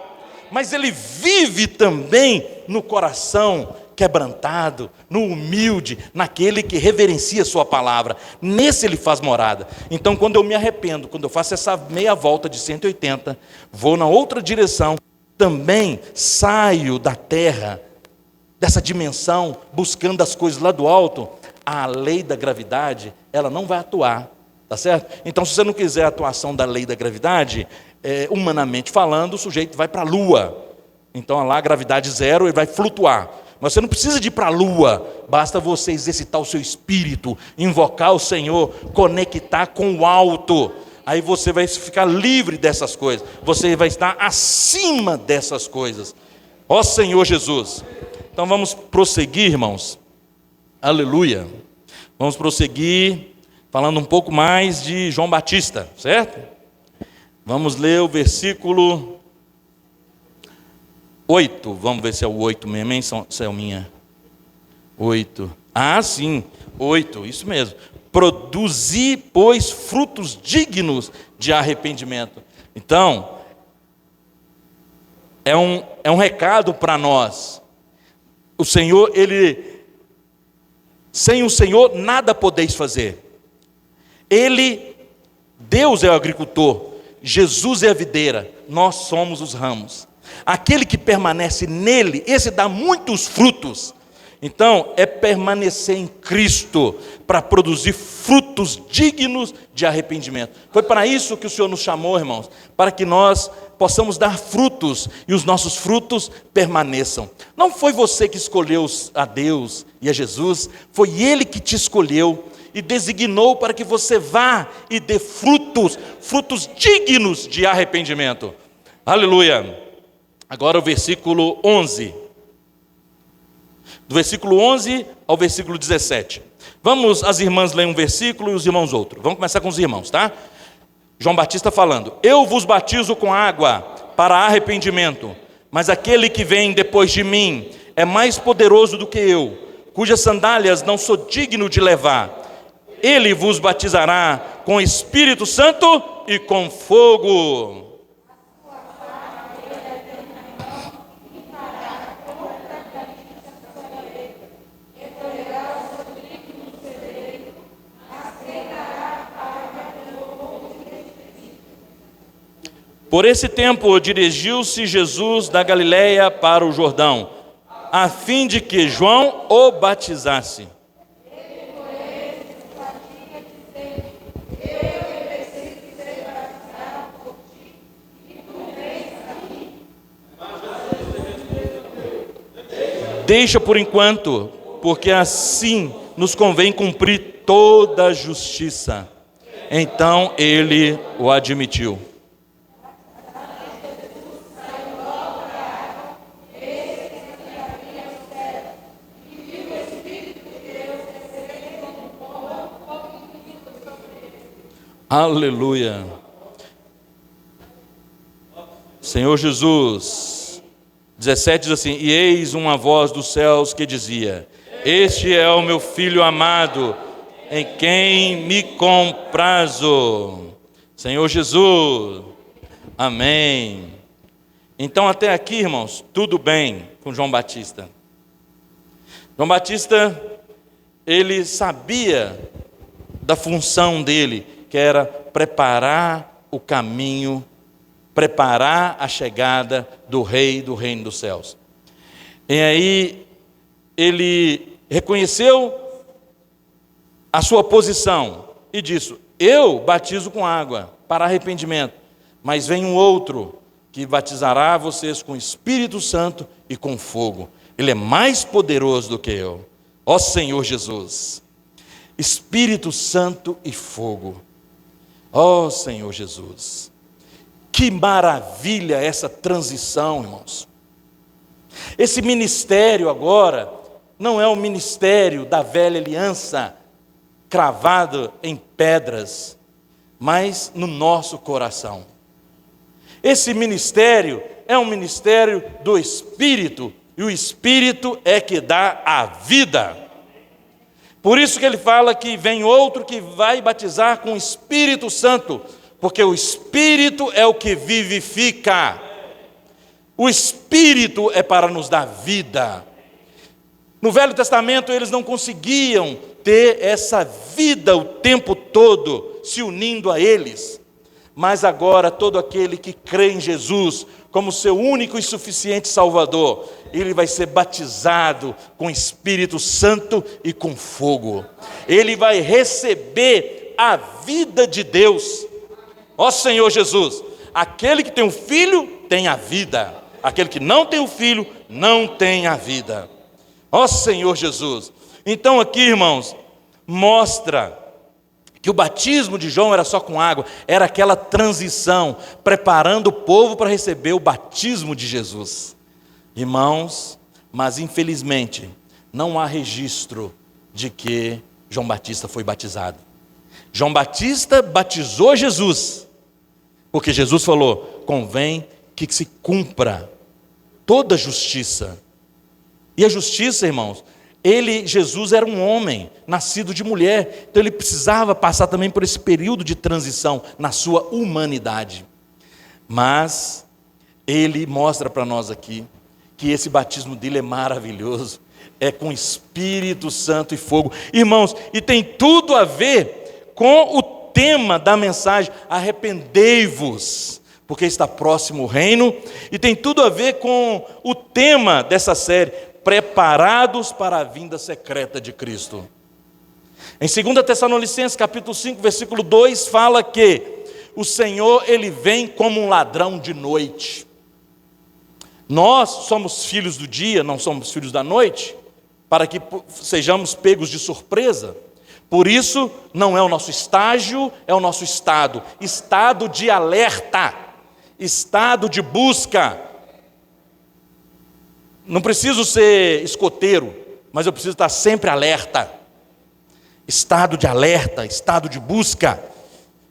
mas ele vive também no coração quebrantado, no humilde, naquele que reverencia a sua palavra. Nesse ele faz morada. Então, quando eu me arrependo, quando eu faço essa meia volta de 180, vou na outra direção, também saio da terra, dessa dimensão, buscando as coisas lá do alto, a lei da gravidade, ela não vai atuar, tá certo? Então, se você não quiser a atuação da lei da gravidade, humanamente falando, o sujeito vai para a lua. Então, lá a gravidade zero, ele vai flutuar. Mas você não precisa de ir para a lua, basta você exercitar o seu espírito, invocar o Senhor, conectar com o alto. Aí você vai ficar livre dessas coisas, você vai estar acima dessas coisas. Ó Senhor Jesus. Então vamos prosseguir, irmãos. Aleluia. Vamos prosseguir falando um pouco mais de João Batista, certo? Vamos ler o versículo 8, vamos ver se é o 8 mesmo, hein, Selminha? 8, sim, 8, isso mesmo. Produzi, pois, frutos dignos de arrependimento. Então, é um recado para nós. O Senhor, sem o Senhor nada podeis fazer. Deus é o agricultor, Jesus é a videira, nós somos os ramos. Aquele que permanece nele, esse dá muitos frutos. Então, é permanecer em Cristo para produzir frutos dignos de arrependimento. Foi para isso que o Senhor nos chamou, irmãos, para que nós possamos dar frutos e os nossos frutos permaneçam. Não foi você que escolheu a Deus e a Jesus, foi Ele que te escolheu e designou para que você vá e dê frutos dignos de arrependimento. Aleluia! Agora o versículo 11. Do versículo 11 ao versículo 17. Vamos, as irmãs leem um versículo e os irmãos outro. Vamos começar com os irmãos, tá? João Batista falando: eu vos batizo com água para arrependimento, mas aquele que vem depois de mim é mais poderoso do que eu, cujas sandálias não sou digno de levar. Ele vos batizará com Espírito Santo e com fogo. Por esse tempo dirigiu-se Jesus da Galileia para o Jordão, a fim de que João o batizasse. Deixa por enquanto, porque assim nos convém cumprir toda a justiça. Então ele o admitiu. Aleluia. Senhor Jesus. 17 diz assim: e eis uma voz dos céus que dizia: este é o meu filho amado, em quem me comprazo. Senhor Jesus. Amém. Então até aqui, irmãos, tudo bem com João Batista. João Batista, ele sabia da função dele, que era preparar o caminho, preparar a chegada do Rei do Reino dos Céus. E aí ele reconheceu a sua posição e disse: eu batizo com água para arrependimento, mas vem um outro que batizará vocês com Espírito Santo e com fogo. Ele é mais poderoso do que eu. Ó Senhor Jesus, Espírito Santo e fogo. Ó Senhor Jesus, que maravilha essa transição, irmãos. Esse ministério agora não é o ministério da velha aliança, cravado em pedras, mas no nosso coração. Esse ministério é um ministério do Espírito, e o Espírito é que dá a vida. Por isso que ele fala que vem outro que vai batizar com o Espírito Santo, porque o Espírito é o que vivifica. O Espírito é para nos dar vida. No Velho Testamento eles não conseguiam ter essa vida o tempo todo se unindo a eles. Mas agora todo aquele que crê em Jesus como seu único e suficiente Salvador, ele vai ser batizado com Espírito Santo e com fogo. Ele vai receber a vida de Deus. Ó Senhor Jesus, aquele que tem um filho tem a vida. Aquele que não tem o filho não tem a vida. Ó Senhor Jesus. Então aqui, irmãos, mostra que o batismo de João era só com água, era aquela transição, preparando o povo para receber o batismo de Jesus. Irmãos, mas infelizmente, não há registro de que João Batista foi batizado. João Batista batizou Jesus, porque Jesus falou, convém que se cumpra toda a justiça. E a justiça, irmãos, Jesus era um homem, nascido de mulher, então ele precisava passar também por esse período de transição na sua humanidade. Mas ele mostra para nós aqui que esse batismo dele é maravilhoso, é com Espírito Santo e fogo. Irmãos, e tem tudo a ver com o tema da mensagem, arrependei-vos, porque está próximo o reino, e tem tudo a ver com o tema dessa série, preparados para a vinda secreta de Cristo. Em 2 Tessalonicenses, capítulo 5, versículo 2, fala que o Senhor, ele vem como um ladrão de noite. Nós somos filhos do dia, não somos filhos da noite, para que sejamos pegos de surpresa. Por isso, não é o nosso estágio, é o nosso estado. Estado de alerta, estado de busca. Não preciso ser escoteiro, mas eu preciso estar sempre alerta. Estado de alerta, estado de busca,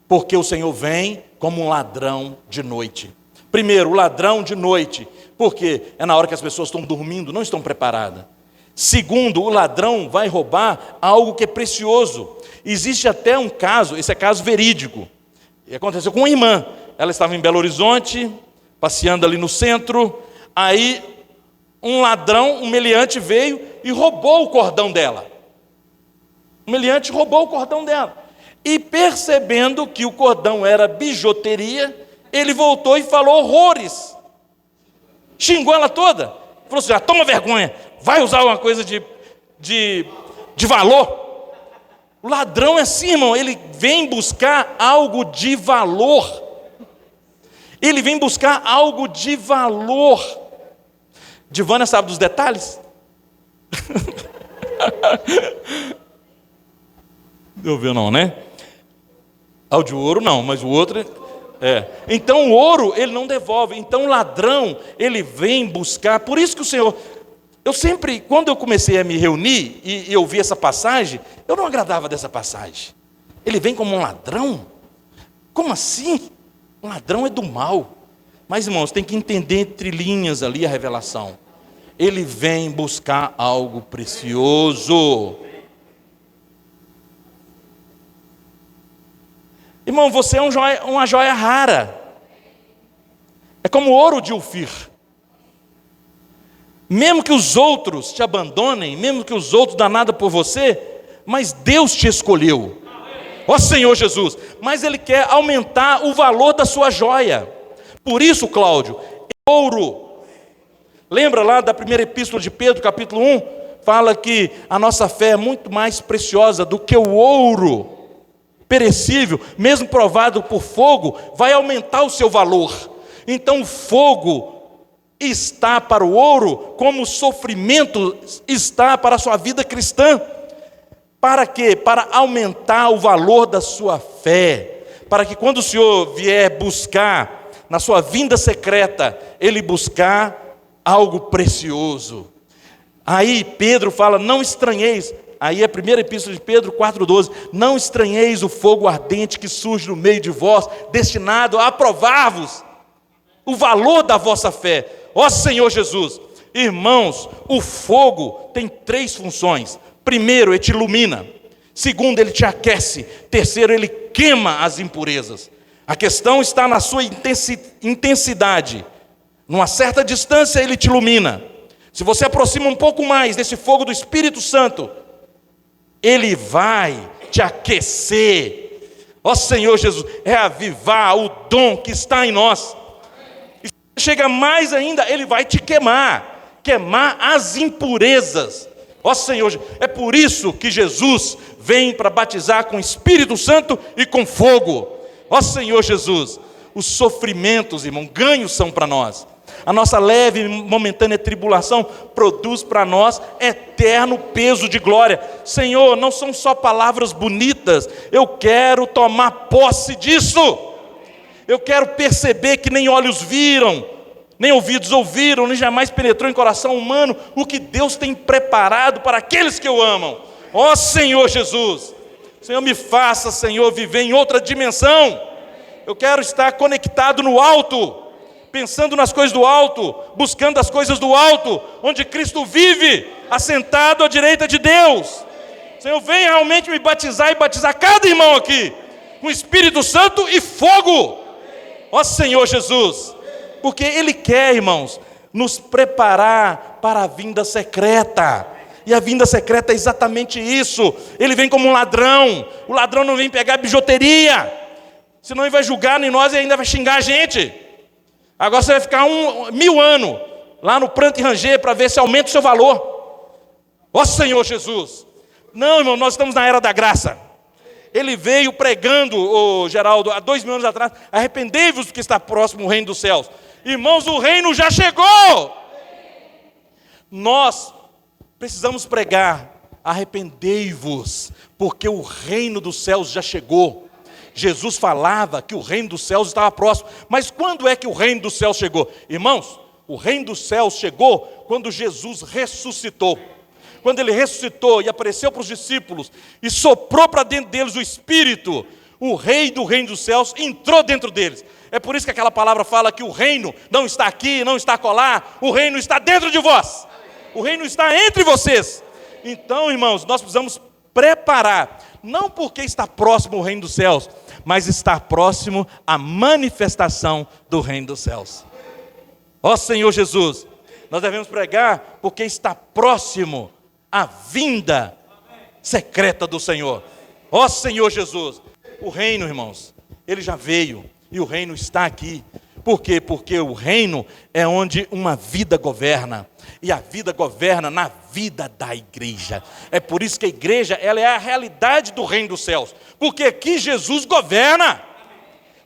porque o Senhor vem como um ladrão de noite. Primeiro, o ladrão de noite, porque é na hora que as pessoas estão dormindo, não estão preparadas. Segundo, o ladrão vai roubar algo que é precioso. Existe até um caso, esse é caso verídico, e aconteceu com uma irmã. Ela estava em Belo Horizonte, passeando ali no centro, aí um ladrão, um meliante veio e roubou o cordão dela. O meliante roubou o cordão dela. E percebendo que o cordão era bijuteria, ele voltou e falou horrores. Xingou ela toda. Falou assim, toma vergonha, vai usar uma coisa de valor. O ladrão é assim, irmão, ele vem buscar algo de valor. Ele vem buscar algo de valor. Divânia sabe dos detalhes? Eu vi não, né? O de ouro não, mas o outro é. Então o ouro ele não devolve. Então o ladrão ele vem buscar. Por isso que o Senhor, eu sempre, quando eu comecei a me reunir e eu vi essa passagem, eu não agradava dessa passagem. Ele vem como um ladrão? Como assim? Um ladrão é do mal. Mas, irmãos, tem que entender entre linhas ali a revelação. Ele vem buscar algo precioso. Irmão, você é uma joia rara. É como ouro de Ofir. Mesmo que os outros te abandonem, mesmo que os outros dão nada por você, mas Deus te escolheu. Ó Senhor Jesus. Mas Ele quer aumentar o valor da sua joia. Por isso, Cláudio, ouro. Lembra lá da primeira epístola de Pedro, capítulo 1? Fala que a nossa fé é muito mais preciosa do que o ouro perecível, mesmo provado por fogo, vai aumentar o seu valor. Então o fogo está para o ouro, como o sofrimento está para a sua vida cristã. Para quê? Para aumentar o valor da sua fé. Para que quando o Senhor vier buscar na sua vinda secreta, Ele buscar algo precioso. Aí Pedro fala, não estranheis. Aí a primeira epístola de Pedro 4,12. Não estranheis o fogo ardente que surge no meio de vós, destinado a provar-vos o valor da vossa fé. Ó Senhor Jesus. Irmãos, o fogo tem 3 funções. Primeiro, ele te ilumina. Segundo, ele te aquece. Terceiro, ele queima as impurezas. A questão está na sua intensidade. Numa certa distância ele te ilumina. Se você aproxima um pouco mais desse fogo do Espírito Santo, ele vai te aquecer. Ó Senhor Jesus, reavivar o dom que está em nós. E chega mais ainda, ele vai te queimar as impurezas. Ó Senhor, é por isso que Jesus vem para batizar com Espírito Santo e com fogo. Ó Senhor Jesus, os sofrimentos, irmão, ganhos são para nós. A nossa leve e momentânea tribulação produz para nós eterno peso de glória. Senhor, não são só palavras bonitas, eu quero tomar posse disso. Eu quero perceber que nem olhos viram, nem ouvidos ouviram, nem jamais penetrou em coração humano o que Deus tem preparado para aqueles que o amam. Ó Senhor Jesus, Senhor, me faça, Senhor, viver em outra dimensão. Eu quero estar conectado no alto, pensando nas coisas do alto, buscando as coisas do alto, onde Cristo vive, assentado à direita de Deus. Senhor, venha realmente me batizar e batizar cada irmão aqui, com Espírito Santo e fogo. Ó Senhor Jesus, porque Ele quer, irmãos, nos preparar para a vinda secreta. E a vinda secreta é exatamente isso. Ele vem como um ladrão. O ladrão não vem pegar bijuteria, senão ele vai julgar em nós e ainda vai xingar a gente. Agora você vai ficar 1000 anos lá no pranto e ranger para ver se aumenta o seu valor. Ó Senhor Jesus. Não, irmão, nós estamos na era da graça. Ele veio pregando, Geraldo, há 2000 anos atrás: arrependei-vos porque está próximo o reino dos céus. Irmãos, o reino já chegou. Nós precisamos pregar: arrependei-vos porque o reino dos céus já chegou. Jesus falava que o reino dos céus estava próximo. Mas quando é que o reino dos céus chegou? Irmãos, o reino dos céus chegou quando Jesus ressuscitou. Quando Ele ressuscitou e apareceu para os discípulos e soprou para dentro deles o Espírito, o rei do reino dos céus entrou dentro deles. É por isso que aquela palavra fala que o reino não está aqui, não está acolá, o reino está dentro de vós. O reino está entre vocês. Então, irmãos, nós precisamos preparar, não porque está próximo o reino dos céus, mas está próximo a manifestação do reino dos céus. Ó Senhor Jesus, nós devemos pregar porque está próximo a vinda secreta do Senhor. Ó Senhor Jesus, o reino, irmãos, ele já veio e o reino está aqui. Por quê? Porque o reino é onde uma vida governa. E a vida governa na vida da igreja. É por isso que a igreja, ela é a realidade do reino dos céus. Porque aqui Jesus governa.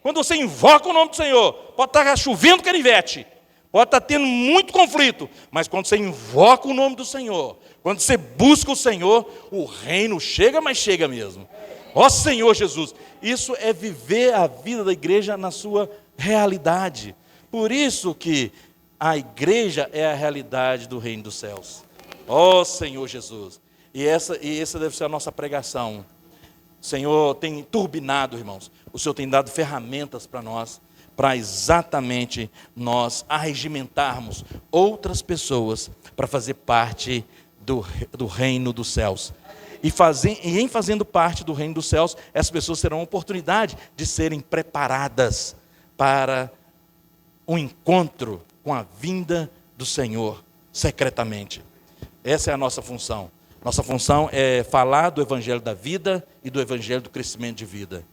Quando você invoca o nome do Senhor, pode estar chovendo canivete, pode estar tendo muito conflito, mas quando você invoca o nome do Senhor, quando você busca o Senhor, o reino chega, mas chega mesmo. Ó Senhor Jesus, isso é viver a vida da igreja na sua realidade. Por isso que a igreja é a realidade do reino dos céus. Ó Senhor Jesus. E essa deve ser a nossa pregação. O Senhor tem turbinado, irmãos. O Senhor tem dado ferramentas para nós, para exatamente nós arregimentarmos outras pessoas para fazer parte do reino dos céus. E em fazendo parte do reino dos céus, essas pessoas terão a oportunidade de serem preparadas para um encontro com a vinda do Senhor, secretamente. Essa é a nossa função. Nossa função é falar do evangelho da vida e do evangelho do crescimento de vida.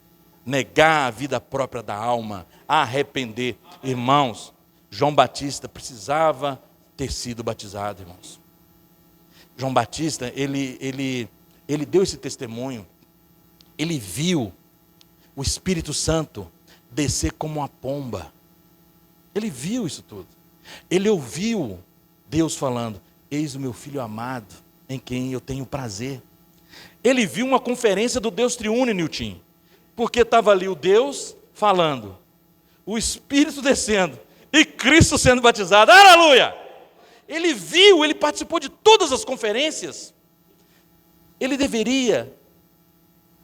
Negar a vida própria da alma, arrepender. Irmãos, João Batista precisava ter sido batizado, irmãos. João Batista, ele deu esse testemunho. Ele viu o Espírito Santo descer como uma pomba. Ele viu isso tudo. Ele ouviu Deus falando: eis o meu filho amado, em quem eu tenho prazer. Ele viu uma conferência do Deus Triuno, Nilton, porque estava ali o Deus falando, o Espírito descendo e Cristo sendo batizado. Aleluia! Ele viu, ele participou de todas as conferências. Ele deveria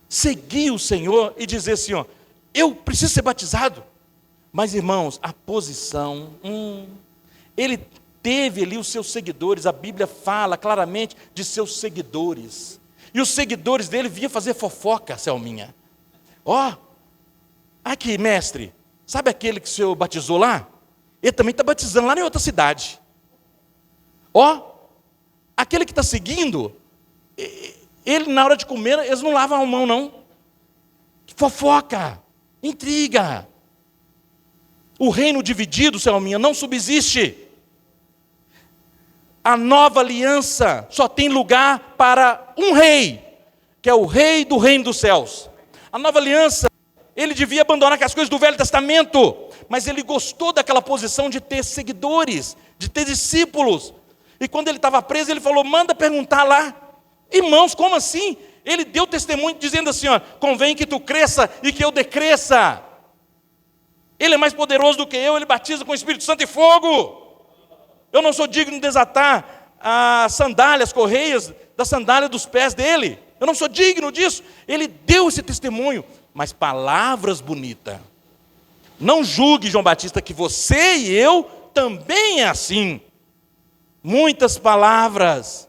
seguir o Senhor e dizer assim: ó, eu preciso ser batizado. Mas, irmãos, a posição, ele teve ali os seus seguidores. A Bíblia fala claramente de seus seguidores. E os seguidores dele vinham fazer fofoca, Selminha. Ó, aqui, mestre, sabe aquele que o senhor batizou lá? ele também está batizando lá em outra cidade. Ó, aquele que está seguindo, ele na hora de comer, eles não lavam a mão não. Fofoca, intriga. O reino dividido, Selminha, não subsiste. A nova aliança só tem lugar para um rei, que é o rei do reino dos céus. A nova aliança, ele devia abandonar as coisas do Velho Testamento, mas ele gostou daquela posição de ter seguidores, de ter discípulos. E quando ele estava preso, ele falou, manda perguntar lá. Irmãos, como assim? Ele deu testemunho dizendo assim, ó, convém que tu cresça e que eu decresça. Ele é mais poderoso do que eu, ele batiza com o Espírito Santo e fogo. Eu não sou digno de desatar as sandálias, as correias da sandália dos pés dele. Eu não sou digno disso. Ele deu esse testemunho, mas palavras bonitas. Não julgue, João Batista, que você e eu também é assim. Muitas palavras.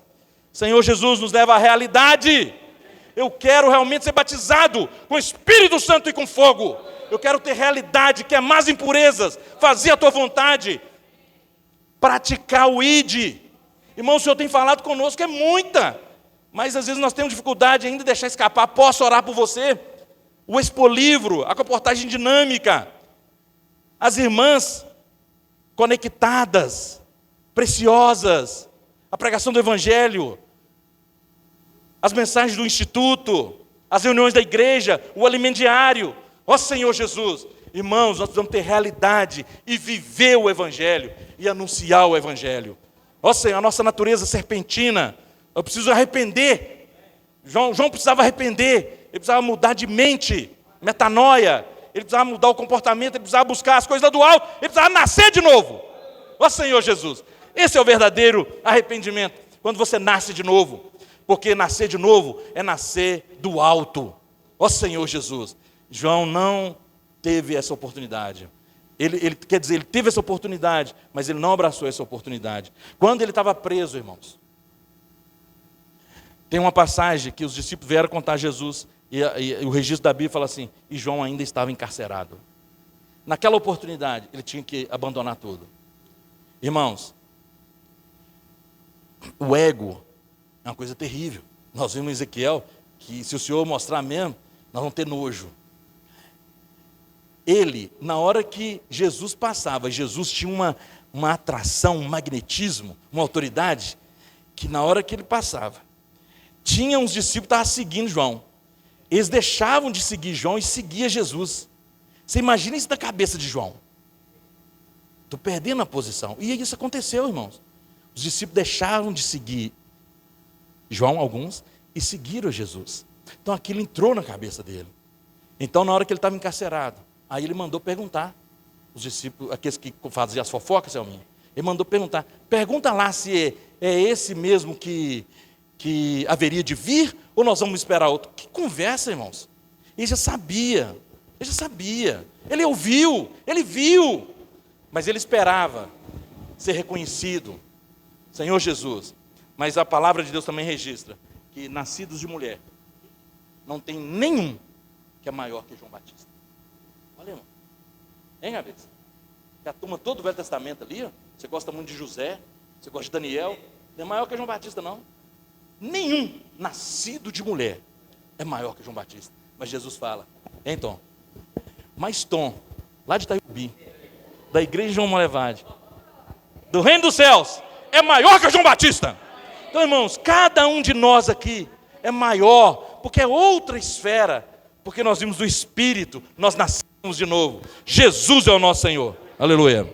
Senhor Jesus nos leva à realidade. Eu quero realmente ser batizado com o Espírito Santo e com fogo. Eu quero ter realidade, queimar as impurezas, fazer a tua vontade, praticar o ID. Irmão, o Senhor tem falado conosco, é muita, mas às vezes nós temos dificuldade ainda de deixar escapar. Posso orar por você? O Expolivro, a comportagem dinâmica, as irmãs conectadas, preciosas, a pregação do Evangelho, as mensagens do Instituto, as reuniões da igreja, o alimento diário. Ó Senhor Jesus, irmãos, nós precisamos ter realidade e viver o Evangelho e anunciar o Evangelho. Ó Senhor, a nossa natureza serpentina, eu preciso arrepender. João precisava arrepender, ele precisava mudar de mente, metanoia, ele precisava mudar o comportamento, ele precisava buscar as coisas lá do alto, ele precisava nascer de novo. Ó Senhor Jesus, esse é o verdadeiro arrependimento, quando você nasce de novo, porque nascer de novo é nascer do alto. Ó Senhor Jesus, João não teve essa oportunidade. Ele quer dizer, ele teve essa oportunidade, mas ele não abraçou essa oportunidade. Quando ele estava preso, irmãos, tem uma passagem que os discípulos vieram contar a Jesus, e o registro da Bíblia fala assim, e João ainda estava encarcerado. Naquela oportunidade, ele tinha que abandonar tudo. Irmãos, o ego é uma coisa terrível. Nós vimos em Ezequiel que se o Senhor mostrar mesmo, nós vamos ter nojo. Ele, na hora que Jesus passava, Jesus tinha uma atração, um magnetismo, uma autoridade, que na hora que ele passava, tinha uns discípulos que estavam seguindo João. Eles deixavam de seguir João e seguiam Jesus. Você imagina isso da cabeça de João? Estou perdendo a posição. E isso aconteceu, irmãos. Os discípulos deixaram de seguir João, alguns, e seguiram Jesus. Então aquilo entrou na cabeça dele. Então na hora que ele estava encarcerado, aí ele mandou perguntar, os discípulos, aqueles que faziam as fofocas, Selminha, ele mandou perguntar, pergunta lá se é esse mesmo que haveria de vir, ou nós vamos esperar outro. Que conversa, irmãos. Ele já sabia, ele ouviu, ele viu, mas ele esperava ser reconhecido, Senhor Jesus. Mas a palavra de Deus também registra que nascidos de mulher, não tem nenhum que é maior que João Batista. Olha, irmão. Hein, cabeça? Que a turma todo do Velho Testamento ali, ó, você gosta muito de José, você gosta de Daniel, não é maior que João Batista, não. Nenhum nascido de mulher é maior que João Batista. Mas Jesus fala, hein, Tom? Mas Tom, lá de Itaiobi, da igreja de João Molevade, do reino dos céus, é maior que João Batista. Então, irmãos, cada um de nós aqui é maior, porque é outra esfera, porque nós vimos o Espírito, nós nascemos de novo. Jesus é o nosso Senhor. Aleluia.